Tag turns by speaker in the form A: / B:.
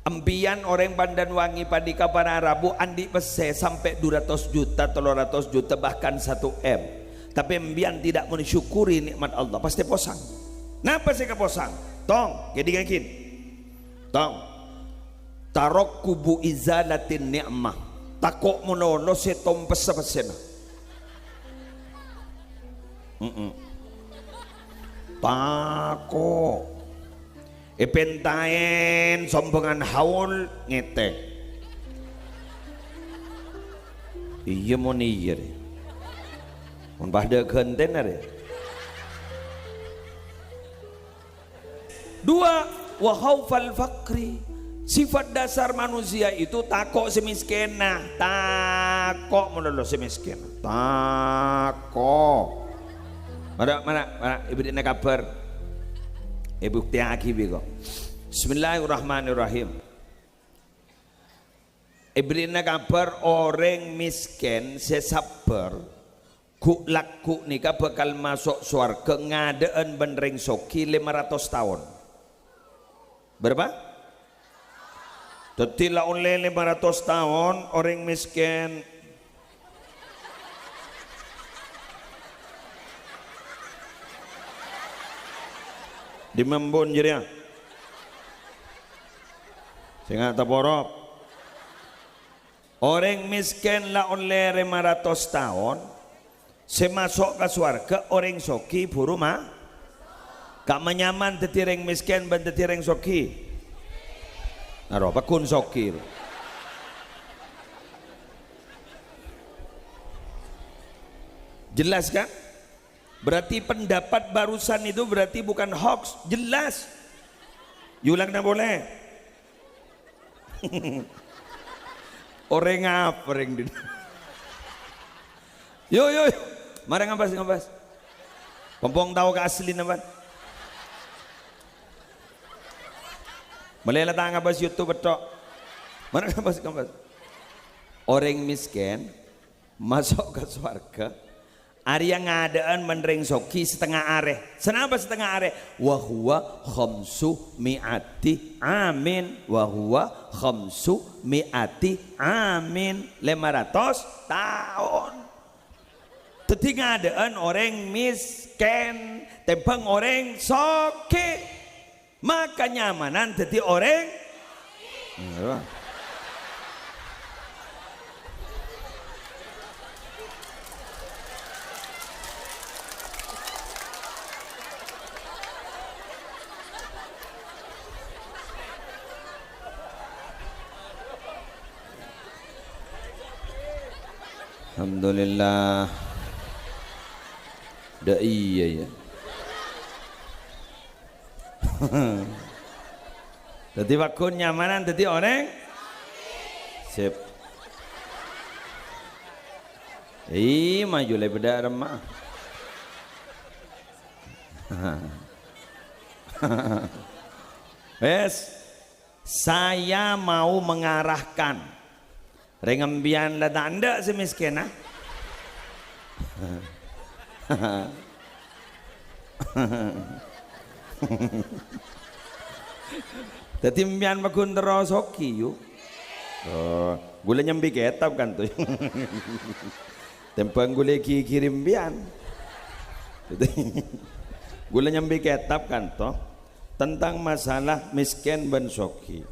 A: Empian orang Bandanwangi padika para Arabu andi pese sampai 200 juta 300 juta bahkan 1 M, tapi empian tidak mensyukuri nikmat Allah pasti posang. Napa sih keposang? Tong jadi yakin tong tarok kubu izalatin ni'mah takok monono setom pesa-pesena takok ipentaen sombongan haul ngeteng iya mau niyir mun bahda genten ada. Dua, wa khaufal fakri, sifat dasar manusia itu takok semiskena, takok menurut semiskena, takok. Mana ibu dina kabar, ibu tiang akibi kok. Bismillahirrahmanirrahim. Ibu dina kabar orang miskin sesabar, ku laku nikah bakal masuk surga ngadaan benring soki 500 tahun. Berapa? Tetilah oleh 500 tahun orang miskin di Membun jadi sehingga taborok orang miskin lah oleh 500 tahun semasuk ke surga orang soki buru mah kak menyaman tetireng miskin dan tetireng soki naruh apa kun soki jelas kan berarti pendapat barusan itu berarti bukan hoax jelas yulang na boleh orang apa orang di yo mari ngabas pompong tahu ke asli naman Malela tangga bas YouTube betok. Mana ngabas orang miskin masuk ke surga. Arya ngadaan menring soki setengah areh. Senapa setengah areh? Wahuwa khamsu mi'ati amin. Wahuwa khamsu mi'ati amin. 500 tahun. Teti ngadaan orang miskin tembang orang soki. Maka nyamanan jadi orang alhamdulillah dah iya ya jadi wakun nyamanan jadi orang sip maju lebih beda remah saya mau mengarahkan rengembian lada anda semiskena Dadi mbian megun terosoki yuk. Oh, gula nyambi ketap kan tuh. Tempang gula kirim mbian. Gula nyambi ketap kan toh tentang masalah miskin dan soki.